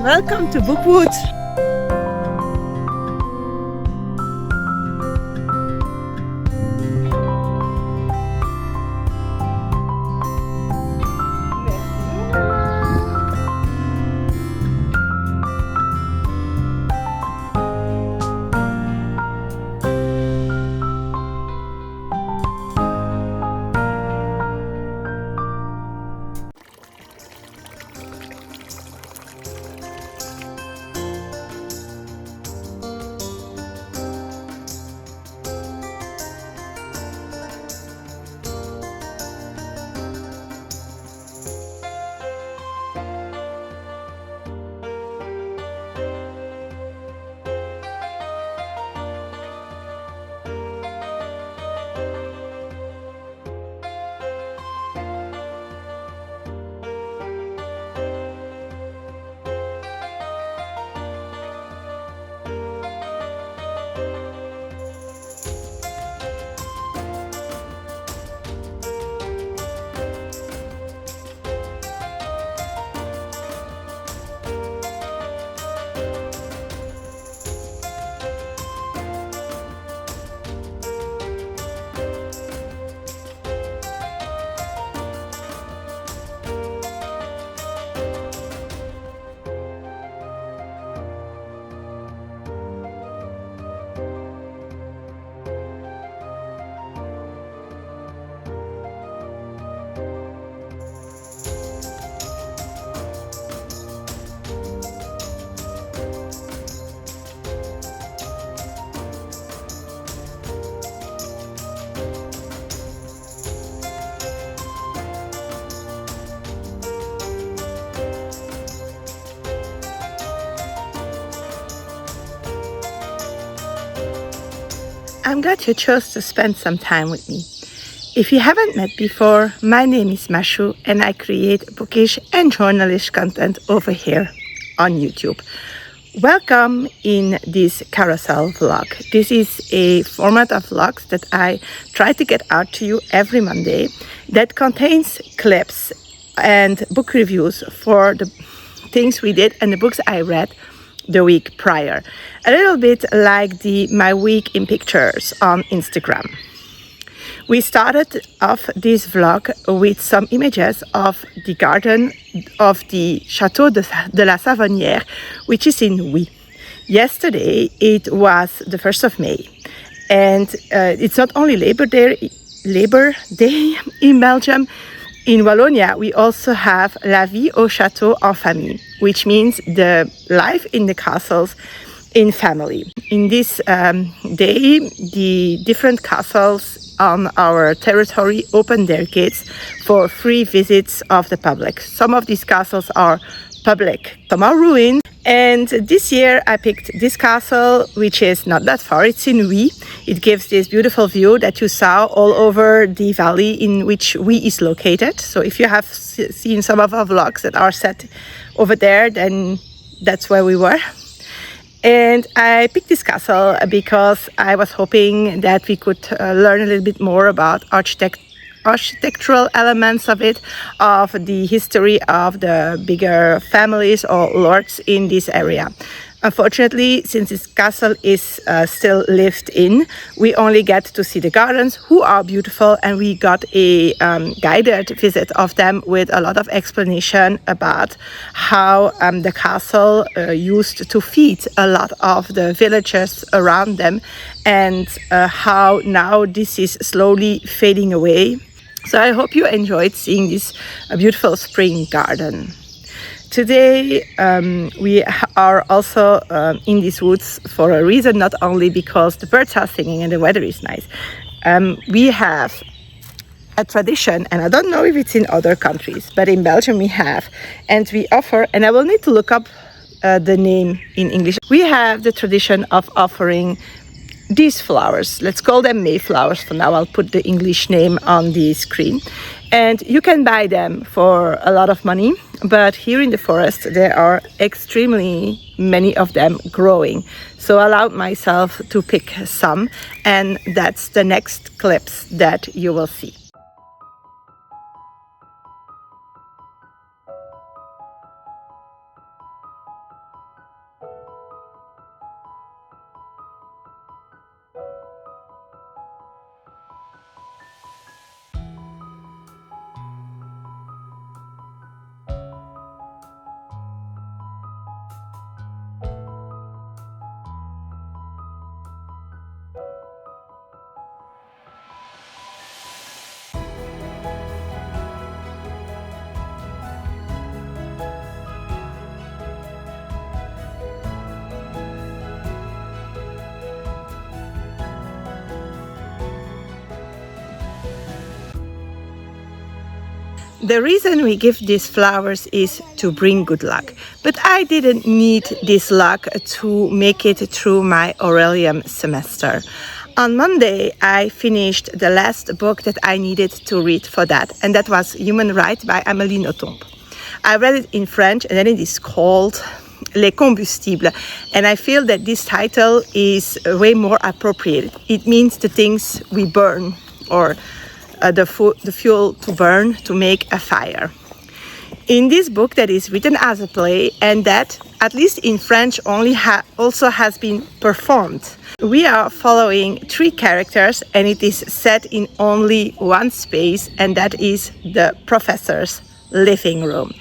Welcome to Bookwood. I'm glad you chose to spend some time with me. If you haven't met before, my name is Mashou and I create bookish and journalish content over here on YouTube. Welcome in this carousel vlog. This is a format of vlogs that I try to get out to you every Monday that contains clips and book reviews for the things we did and the books I read the week prior. A little bit like the My Week in Pictures on Instagram. We started off this vlog with some images of the garden of the Château de la Sauvenière, which is in Oui. Yesterday it was the 1st of May, and it's not only Labor Day in Belgium. In Wallonia, we also have La vie au château en famille, which means the life in the castles in family. In this day, the different castles on our territory open their gates for free visits of the public. Some of these castles are public, some are ruined. And this year I picked this castle, which is not that far. It's in Oui. It gives this beautiful view that you saw all over the valley in which Oui is located. So if you have seen some of our vlogs that are set over there, then that's where we were. And I picked this castle because I was hoping that we could learn a little bit more about architectural elements of it, of the history of the bigger families or lords in this area. Unfortunately, since this castle is still lived in, we only get to see the gardens, who are beautiful, and we got a guided visit of them with a lot of explanation about how the castle used to feed a lot of the villagers around them, and how now this is slowly fading away. So I hope you enjoyed seeing this beautiful spring garden. Today we are also in these woods for a reason, not only because the birds are singing and the weather is nice. We have a tradition, and I don't know if it's in other countries, but in Belgium we have, and we offer, and I will need to look up the name in English. We have the tradition of offering these flowers. Let's call them Mayflowers for now. I'll put the English name on the screen. And you can buy them for a lot of money, but here in the forest there are extremely many of them growing. So I allowed myself to pick some, and that's the next clips that you will see. The reason we give these flowers is to bring good luck. But I didn't need this luck to make it through my Orilium semester. On Monday, I finished the last book that I needed to read for that, and that was Human Rights by Amélie Nothomb. I read it in French, and then it is called Les combustibles, and I feel that this title is way more appropriate. It means the things we burn, or the fuel to burn to make a fire. In this book that is written as a play, and that, at least in French, also has been performed, we are following 3 characters, and it is set in only one space, and that is the professor's living room.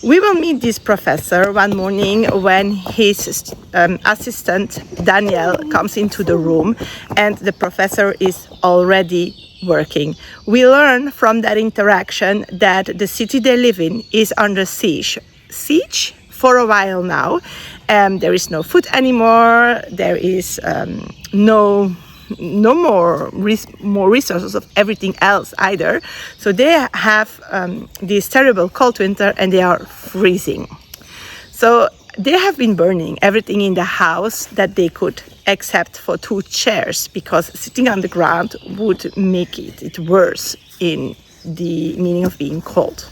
We will meet this professor one morning when his assistant Daniel comes into the room, and the professor is already working. We learn from that interaction that the city they live in is under siege for a while now. There is no food anymore. There is no more resources of everything else either. So they have this terrible cold winter, and they are freezing. So they have been burning everything in the house that they could, except for 2 chairs, because sitting on the ground would make it worse in the meaning of being cold.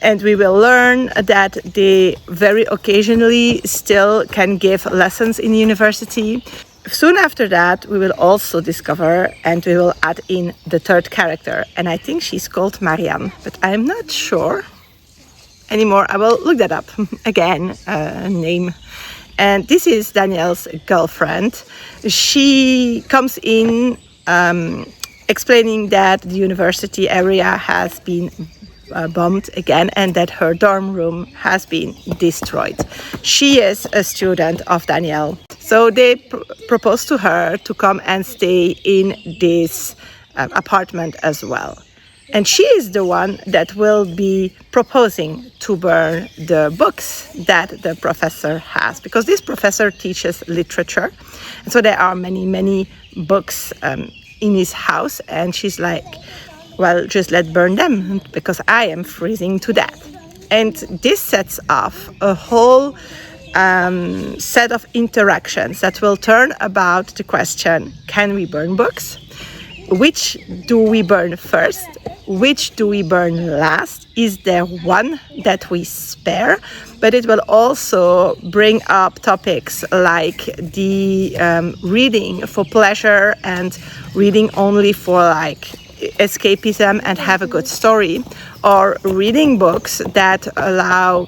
And we will learn that they very occasionally still can give lessons in university. Soon after that, we will also discover, and we will add in the 3rd character, and I think she's called Marianne, but I'm not sure anymore. I will look that up again, name. And this is Danielle's girlfriend. She comes in explaining that the university area has been bombed again, and that her dorm room has been destroyed. She is a student of Danielle. So they propose to her to come and stay in this apartment as well. And she is the one that will be proposing to burn the books that the professor has, because this professor teaches literature. And so there are many books in his house, and she's like, well, just let's burn them, because I am freezing to death. And this sets off a whole set of interactions that will turn about the question, can we burn books? Which do we burn first? Which do we burn last? Is there one that we spare? But it will also bring up topics like the reading for pleasure and reading only for like escapism and have a good story, or reading books that allow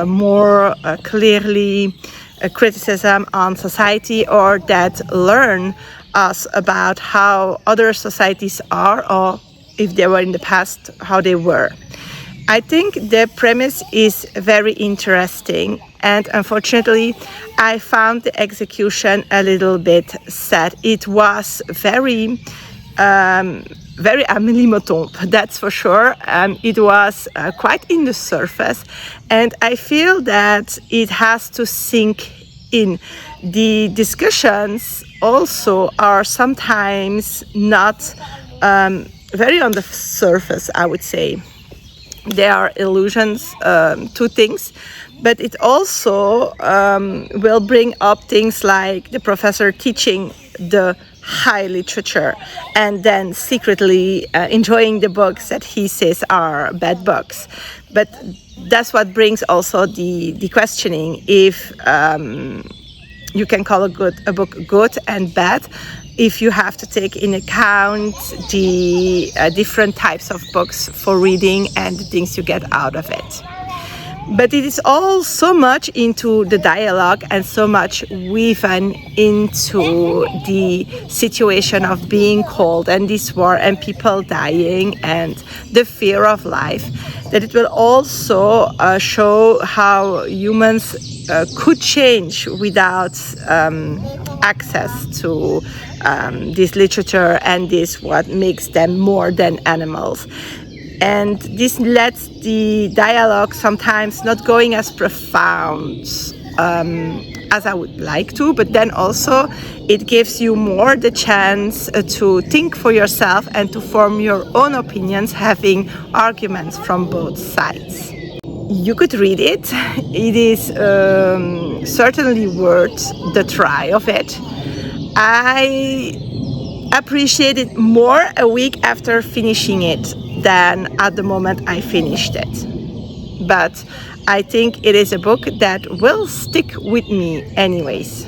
more clearly criticism on society, or that learn us about how other societies are, or if they were in the past, how they were. I think the premise is very interesting, and unfortunately I found the execution a little bit sad. It was very Amélie Nothomb, that's for sure. It was quite in the surface, and I feel that it has to sink in. The discussions also are sometimes not very on the surface, I would say. There are allusions to things, but it also will bring up things like the professor teaching the high literature and then secretly enjoying the books that he says are bad books. But that's what brings also the questioning if you can call a book good and bad, if you have to take in account the different types of books for reading and the things you get out of it. But it is all so much into the dialogue and so much woven into the situation of being cold and this war and people dying and the fear of life, that it will also show how humans could change without access to this literature and this what makes them more than animals. And this lets the dialogue sometimes not going as profound as I would like to, but then also it gives you more the chance to think for yourself and to form your own opinions, having arguments from both sides. You could read it. It is certainly worth the try of it. I appreciate it more a week after finishing it than at the moment I finished it. But I think it is a book that will stick with me anyways.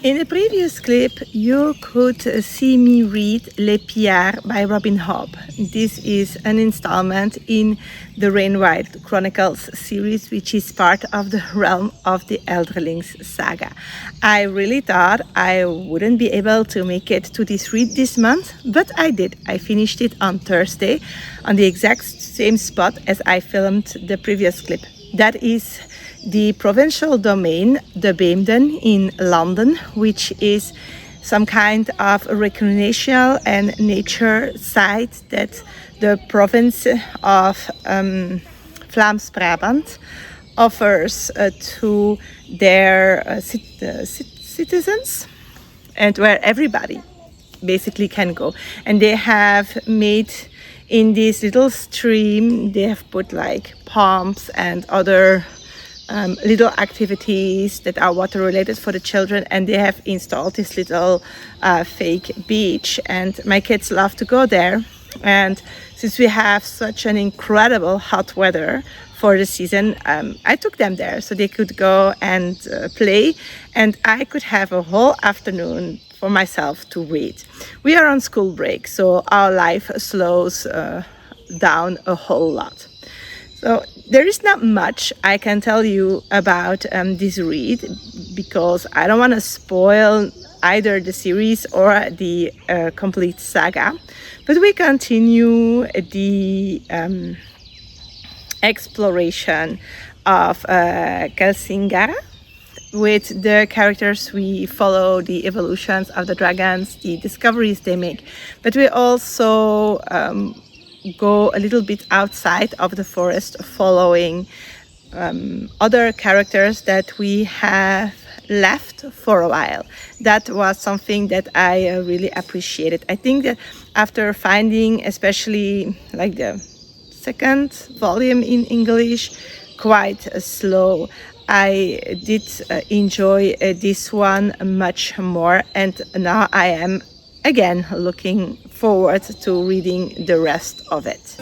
In the previous clip, you could see me read Les Pillards by Robin Hobb. This is an installment in the Rainwild Chronicles series, which is part of the realm of the Elderlings saga. I really thought I wouldn't be able to make it to this read this month, but I did. I finished it on Thursday on the exact same spot as I filmed the previous clip. That is the provincial domain, the Beemden in London, which is some kind of recreational and nature site that the province of Vlaams-Brabant offers to their citizens, and where everybody basically can go. And they have made in this little stream, they have put like palms and other little activities that are water related for the children, and they have installed this little fake beach, and my kids love to go there. And since we have such an incredible hot weather for the season, I took them there so they could go and play, and I could have a whole afternoon for myself to read. We are on school break, so our life slows down a whole lot. So there is not much I can tell you about this read, because I don't want to spoil either the series or the complete saga. But we continue the exploration of Kelsingara. With the characters, we follow the evolutions of the dragons, the discoveries they make. But we also go a little bit outside of the forest, following other characters that we have left for a while. That was something that I really appreciated. I think that after finding, especially like the second volume in English, quite slow, I did enjoy this one much more, and now I am again looking forward to reading the rest of it.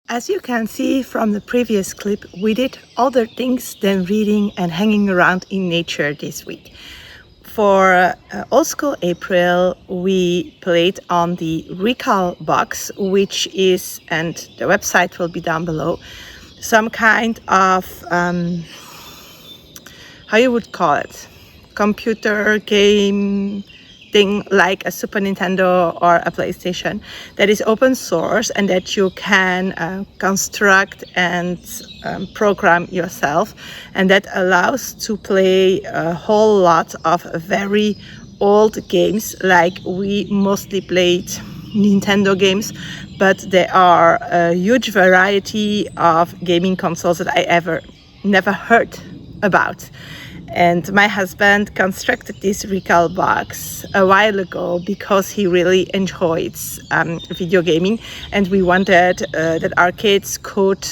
As you can see from the previous clip, we did other things than reading and hanging around in nature this week. For Old School April, we played on the Recalbox, which is, and the website will be down below, some kind of, how you would call it, computer game thing like a Super Nintendo or a PlayStation that is open source and that you can construct and program yourself, and that allows to play a whole lot of very old games. Like, we mostly played Nintendo games, but there are a huge variety of gaming consoles that I never heard about. And my husband constructed this Recalbox a while ago because he really enjoys video gaming, and we wanted that our kids could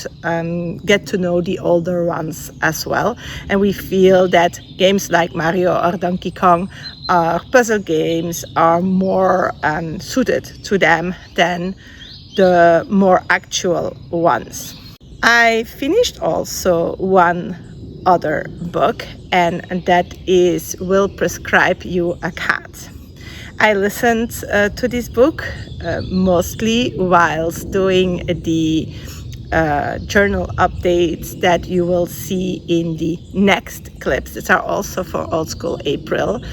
get to know the older ones as well. And we feel that games like Mario or Donkey Kong or puzzle games are more suited to them than the more actual ones. I finished also one other book, and that is Will Prescribe You a Cat. I listened to this book mostly whilst doing the journal updates that you will see in the next clips that are also for Old School April.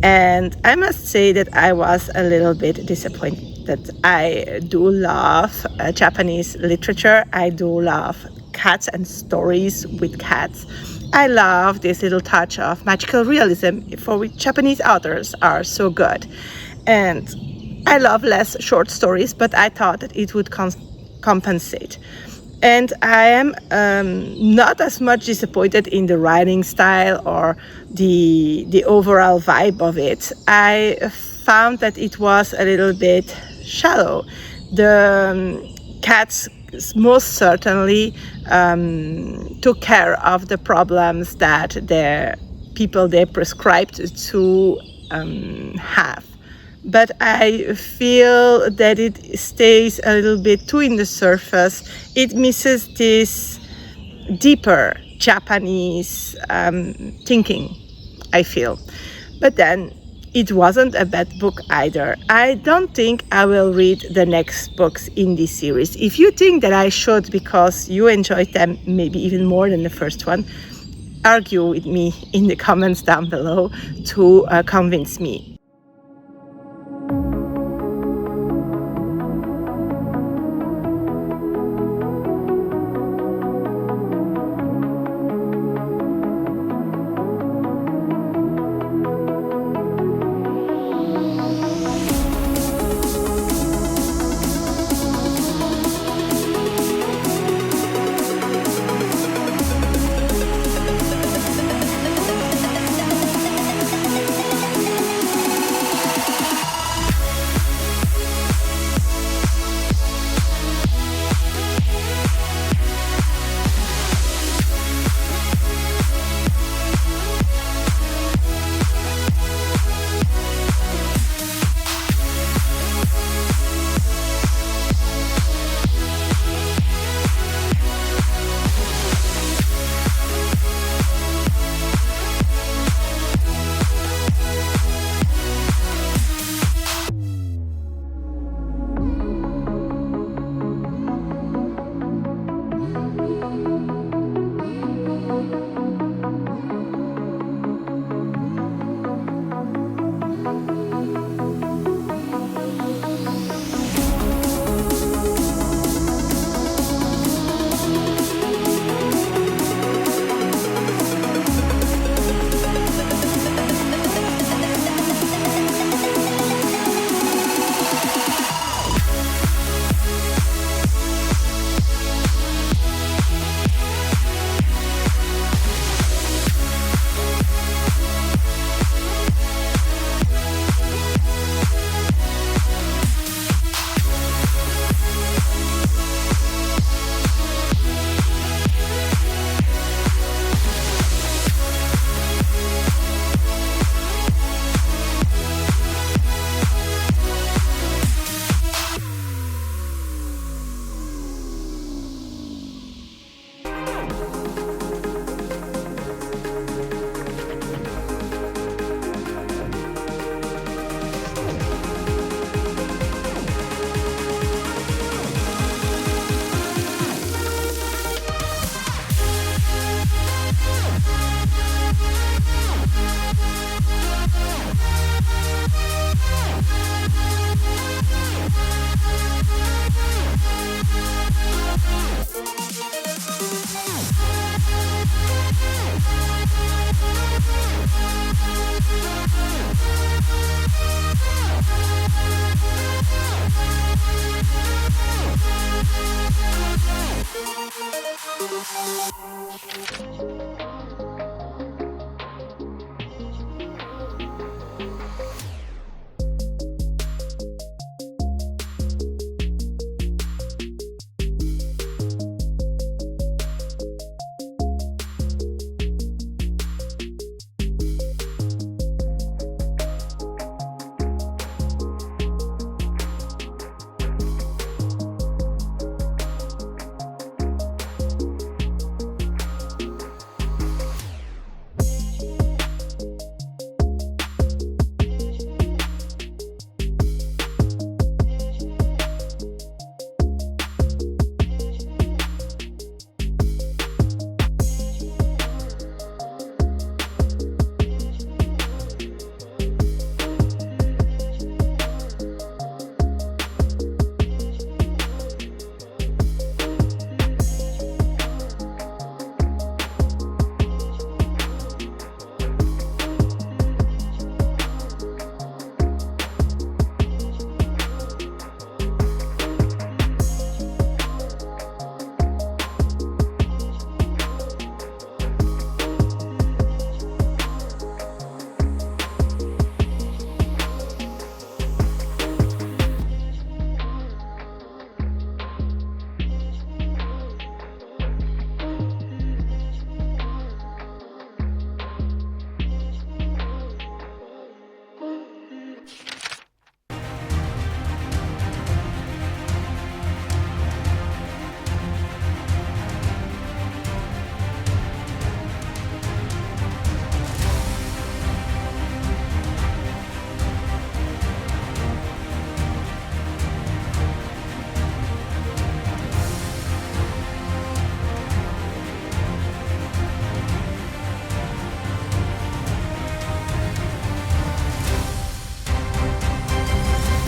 And I must say that I was a little bit disappointed. I do love Japanese literature. I do love cats and stories with cats. I love this little touch of magical realism for which Japanese authors are so good. And I love less short stories, but I thought that it would compensate. And I am not as much disappointed in the writing style or the overall vibe of it. I found that it was a little bit shallow. The cats most certainly took care of the problems that the people they prescribed to have. But I feel that it stays a little bit too in the surface. It misses this deeper Japanese thinking, I feel. But then it wasn't a bad book either. I don't think I will read the next books in this series. If you think that I should because you enjoyed them maybe even more than the first one, argue with me in the comments down below to convince me.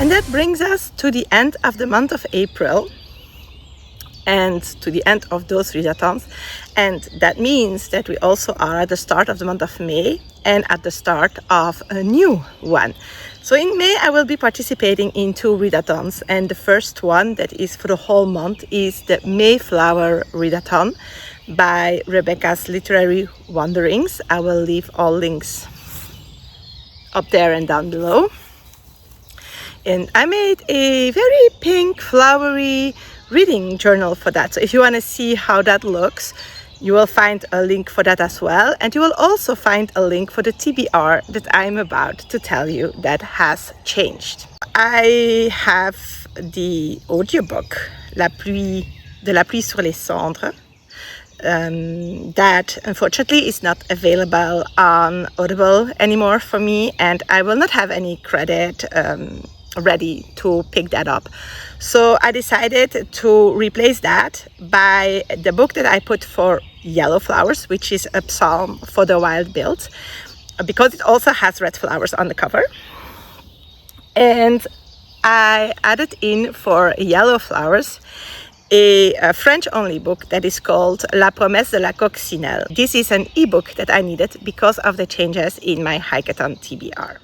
And that brings us to the end of the month of April and to the end of those readathons. And that means that we also are at the start of the month of May and at the start of a new one. So in May I will be participating in 2 readathons, and the first one that is for the whole month is the Mayflower Readathon by Rebecca's Literary Wanderings. I will leave all links up there and down below. And I made a very pink flowery reading journal for that. So if you want to see how that looks, you will find a link for that as well. And you will also find a link for the TBR that I'm about to tell you that has changed. I have the audiobook La pluie sur les cendres that unfortunately is not available on Audible anymore for me, and I will not have any credit ready to pick that up. So I decided to replace that by the book that I put for Yellow Flowers, which is a psalm for the wild build, because it also has red flowers on the cover. And I added in for Yellow Flowers a French-only book that is called La promesse de la coccinelle. This is an ebook that I needed because of the changes in my hackathon TBR.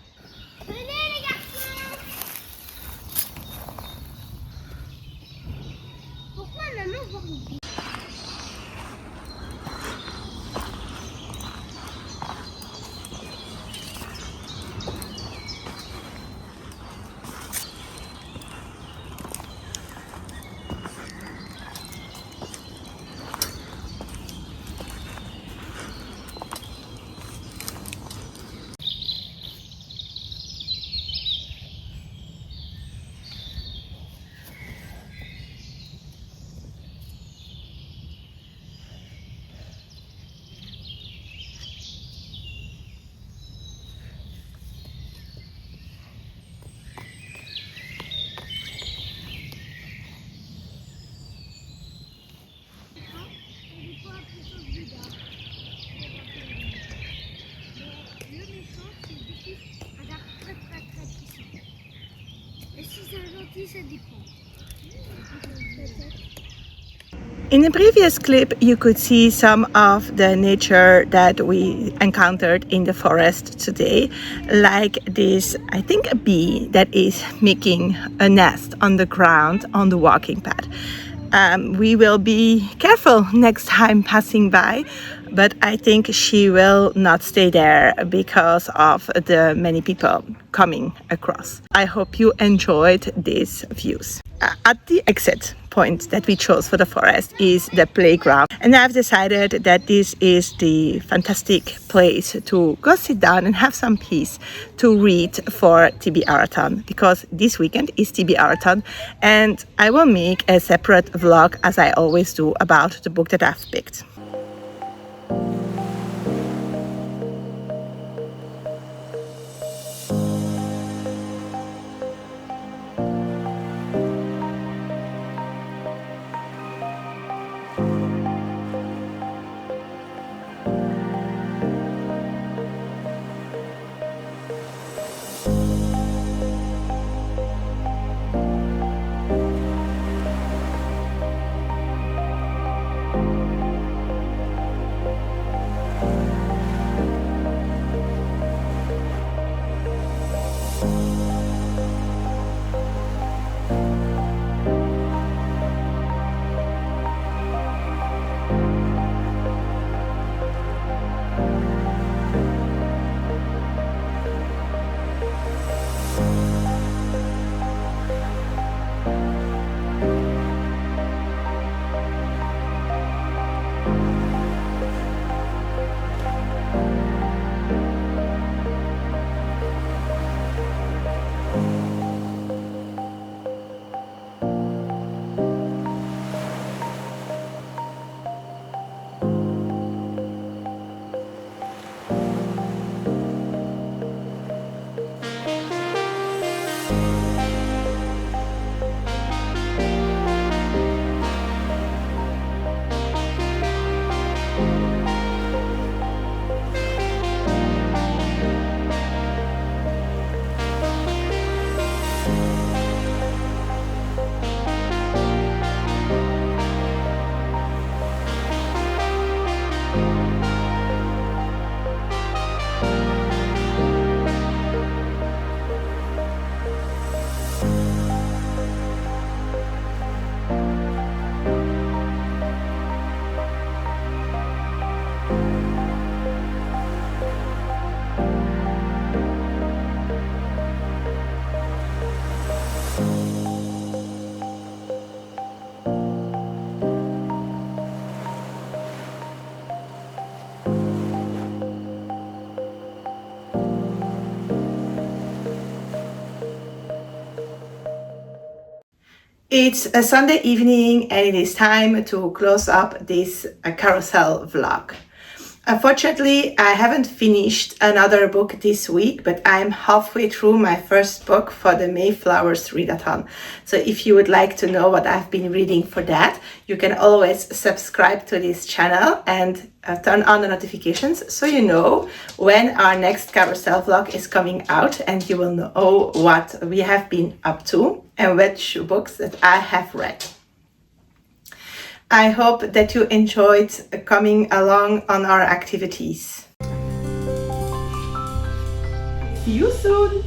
In the previous clip, you could see some of the nature that we encountered in the forest today, like this, I think, a bee that is making a nest on the ground on the walking path. We will be careful next time passing by, but I think she will not stay there because of the many people coming across. I hope you enjoyed these views. At the exit point that we chose for the forest is the playground, and I've decided that this is the fantastic place to go sit down and have some peace to read for TBRAthon, because this weekend is TBRAthon and I will make a separate vlog, as I always do, about the book that I've picked. It's a Sunday evening and it is time to close up this carousel vlog. Unfortunately, I haven't finished another book this week, but I'm halfway through my first book for the Mayflowers readathon. So if you would like to know what I've been reading for that, you can always subscribe to this channel and turn on the notifications so you know when our next carousel vlog is coming out, and you will know what we have been up to and which books that I have read. I hope that you enjoyed coming along on our activities. See you soon!